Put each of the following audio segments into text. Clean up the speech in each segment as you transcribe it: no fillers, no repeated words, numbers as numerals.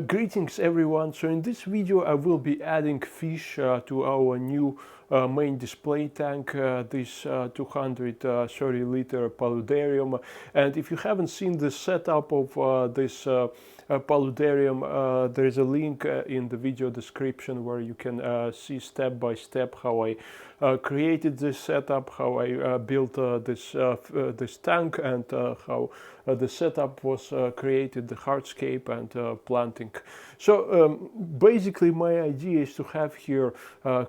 Greetings everyone. So in this video I will be adding fish to our new main display tank, this 230 liter Paludarium. And if you haven't seen the setup of this Paludarium, there is a link in the video description where you can see step by step how I created this setup, how I built this tank, and how the setup was created, the hardscape and planting. So basically my idea is to have here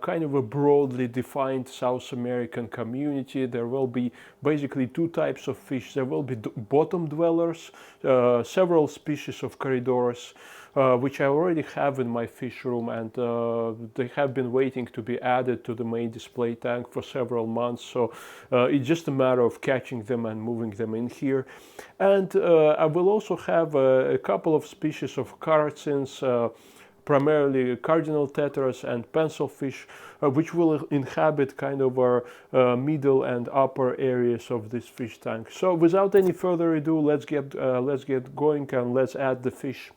kind of a broadly defined South American community. There will be basically two types of fish. There will be bottom dwellers, several species of corridors, which I already have in my fish room, and they have been waiting to be added to the main display tank for several months. So it's just a matter of catching them and moving them in here. And I will also have a couple of species of carcins, primarily cardinal tetras and pencilfish, which will inhabit kind of our middle and upper areas of this fish tank. So without any further ado, let's get going and let's add the fish.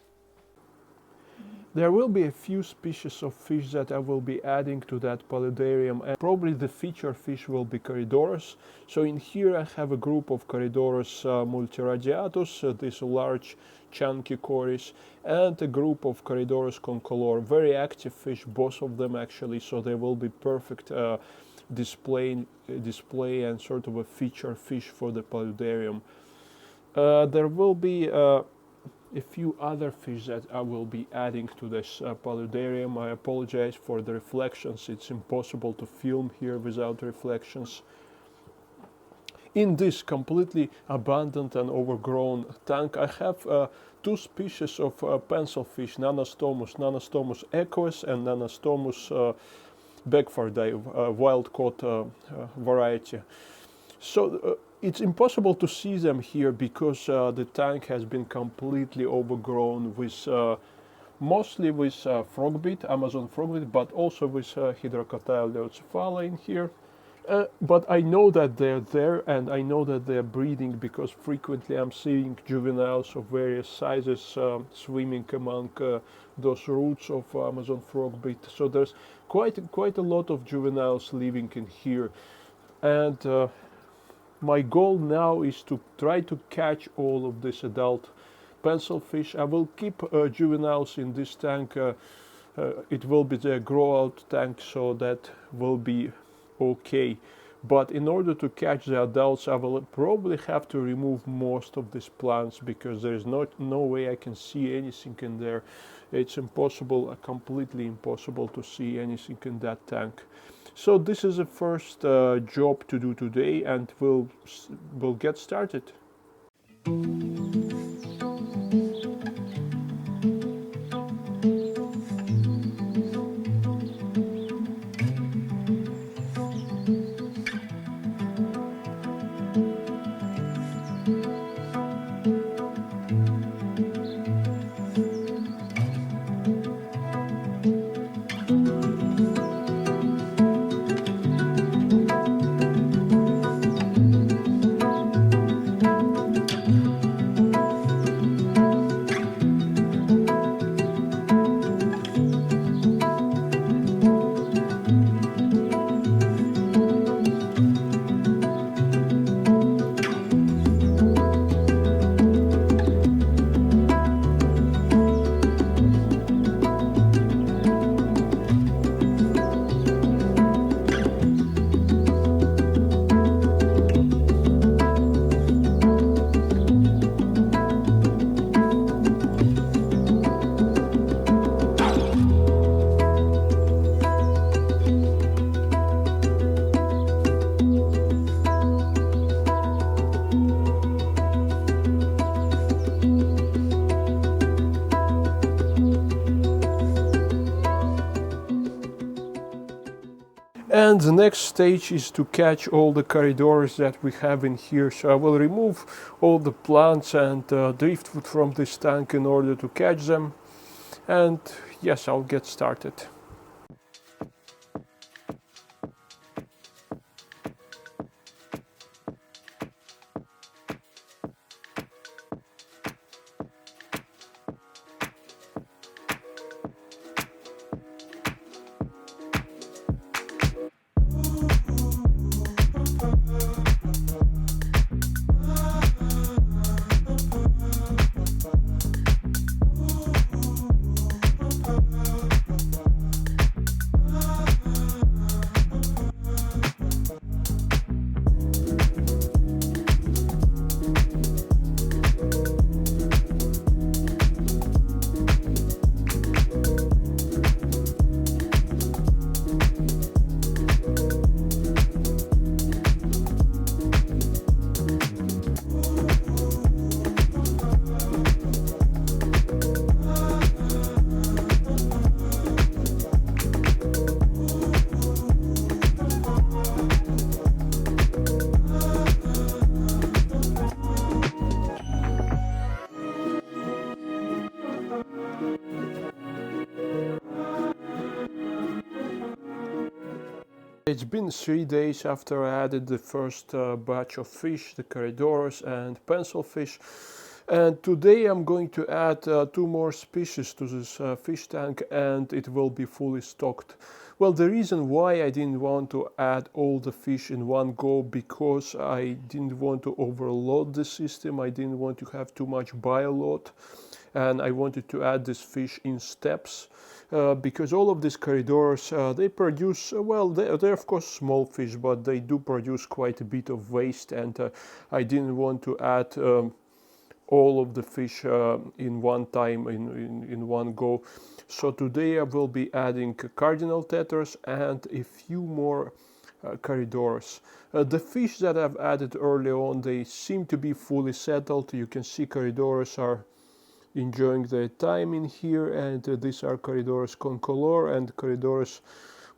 There will be a few species of fish that I will be adding to that Paludarium, and probably the feature fish will be Corydorus. So in here I have a group of Corydorus multiradiatus, these large chunky cories, and a group of Corydorus concolor, very active fish, both of them actually, so they will be perfect display and sort of a feature fish for the Paludarium. There will be a few other fish that I will be adding to this Paludarium. I apologize for the reflections. It's impossible to film here without reflections. In this completely abandoned and overgrown tank, I have two species of pencilfish, Nanostomus equus and Nanostomus beckfordi, wild-caught variety. So it's impossible to see them here because the tank has been completely overgrown with mostly with frogbit, Amazon frogbit, but also with Hydrocotyle leucephala in here. But I know that they're there, and I know that they're breeding because frequently I'm seeing juveniles of various sizes swimming among those roots of Amazon frogbit. So there's quite a lot of juveniles living in here, and my goal now is to try to catch all of these adult pencilfish. I will keep juveniles in this tank. It will be the grow out tank, so that will be okay. But in order to catch the adults, I will probably have to remove most of these plants because there is no way I can see anything in there. It's impossible, completely impossible to see anything in that tank. So this is the first job to do today, and we'll get started. And the next stage is to catch all the corridors that we have in here. So I will remove all the plants and driftwood from this tank in order to catch them. And yes, I'll get started. It's been 3 days after I added the first batch of fish, the corridors and pencil fish. And today I'm going to add 2 more species to this fish tank, and it will be fully stocked. Well, the reason why I didn't want to add all the fish in one go, because I didn't want to overload the system. I didn't want to have too much bioload, and I wanted to add this fish in steps. Because all of these corridors, they produce, well, they're of course small fish, but they do produce quite a bit of waste, and I didn't want to add all of the fish in one time, in one go. So today I will be adding cardinal tetras and a few more corridors. The fish that I've added early on, they seem to be fully settled. You can see corridors are enjoying their time in here, and these are corridors concolor, and corridors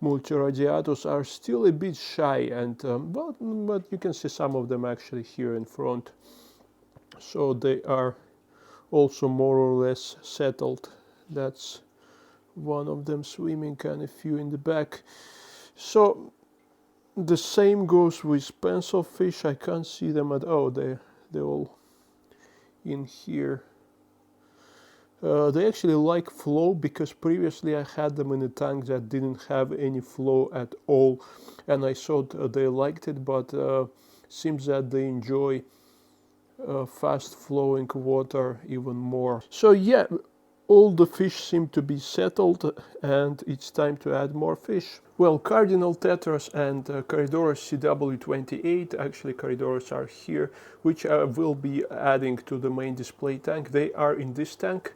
multiradiatus are still a bit shy, and but you can see some of them actually here in front. So they are also more or less settled. That's one of them swimming and a few in the back. So the same goes with pencil fish. I can't see them at all. They're all in here. They actually like flow, because previously I had them in a tank that didn't have any flow at all, and I thought they liked it, but seems that they enjoy fast flowing water even more. So yeah, all the fish seem to be settled, and it's time to add more fish. Well, cardinal tetras and corridors CW28, actually corridors are here, which I will be adding to the main display tank. They are in this tank.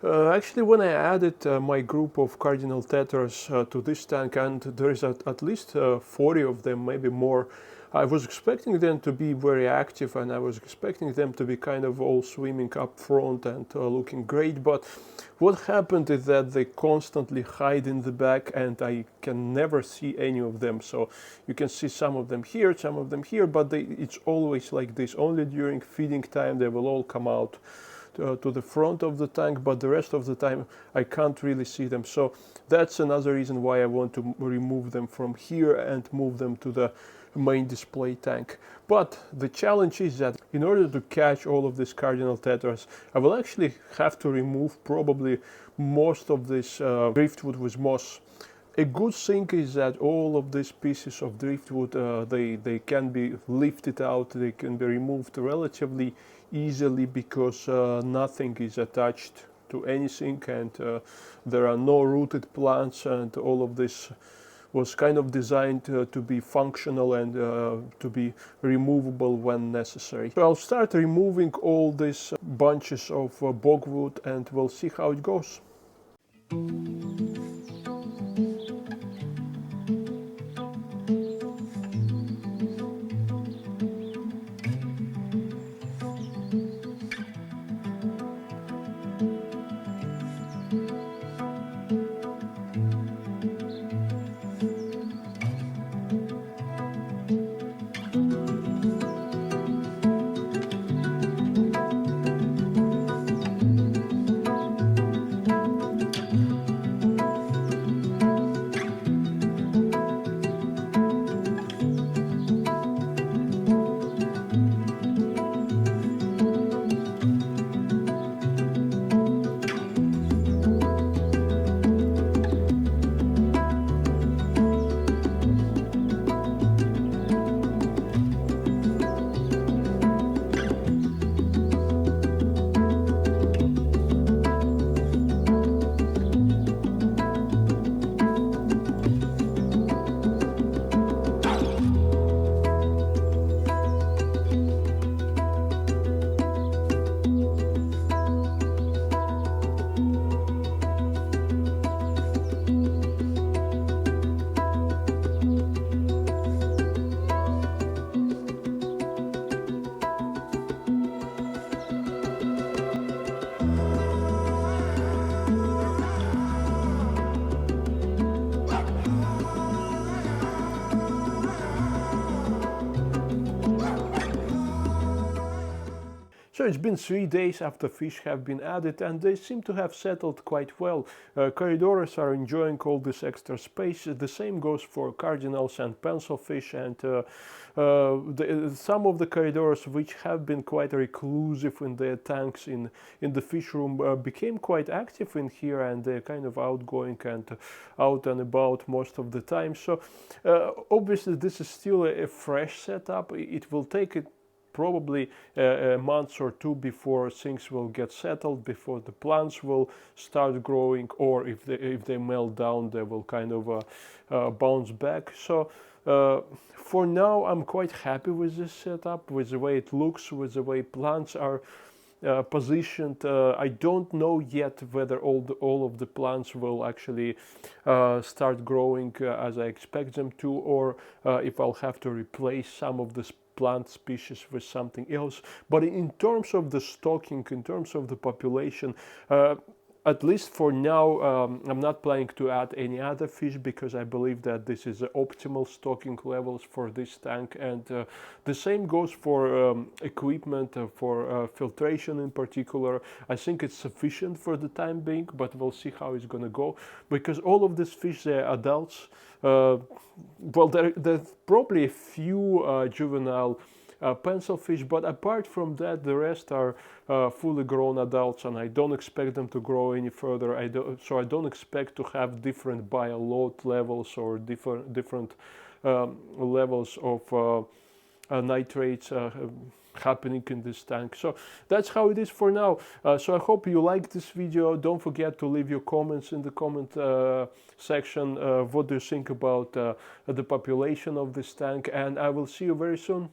Actually, when I added my group of cardinal tetras to this tank, and there is at least 40 of them, maybe more, I was expecting them to be very active, and I was expecting them to be kind of all swimming up front and looking great, but what happened is that they constantly hide in the back, and I can never see any of them. So you can see some of them here, some of them here, but it's always like this. Only during feeding time they will all come out to the front of the tank, but the rest of the time I can't really see them. So that's another reason why I want to remove them from here and move them to the main display tank. But the challenge is that in order to catch all of these cardinal tetras, I will actually have to remove probably most of this driftwood with moss. A good thing is that all of these pieces of driftwood, they can be lifted out, they can be removed relatively easily, because nothing is attached to anything, and there are no rooted plants, and all of this was kind of designed to be functional and to be removable when necessary. So I'll start removing all these bunches of bogwood, and we'll see how it goes. So it's been 3 days after fish have been added, and they seem to have settled quite well. Corydoras are enjoying all this extra space. The same goes for cardinals and pencilfish, and some of the Corydoras which have been quite reclusive in their tanks in the fish room became quite active in here, and they're kind of outgoing and out and about most of the time. So obviously this is still a fresh setup. It will take it probably a month or two before things will get settled, before the plants will start growing, or if they melt down, they will kind of bounce back. So for now, I'm quite happy with this setup, with the way it looks, with the way plants are positioned. I don't know yet whether all of the plants will actually start growing as I expect them to, or if I'll have to replace some of the plant species with something else. But in terms of the stocking, in terms of the population, at least for now, I'm not planning to add any other fish, because I believe that this is the optimal stocking levels for this tank. And the same goes for equipment, for filtration in particular. I think it's sufficient for the time being, but we'll see how it's going to go, because all of these fish, they're adults. Well, there's probably a few juvenile pencilfish, but apart from that, the rest are fully grown adults, and I don't expect them to grow any further. So I don't expect to have different bioload levels or different levels of nitrates happening in this tank. So that's how it is for now. So I hope you liked this video. Don't forget to leave your comments in the comment section. What do you think about the population of this tank? And I will see you very soon.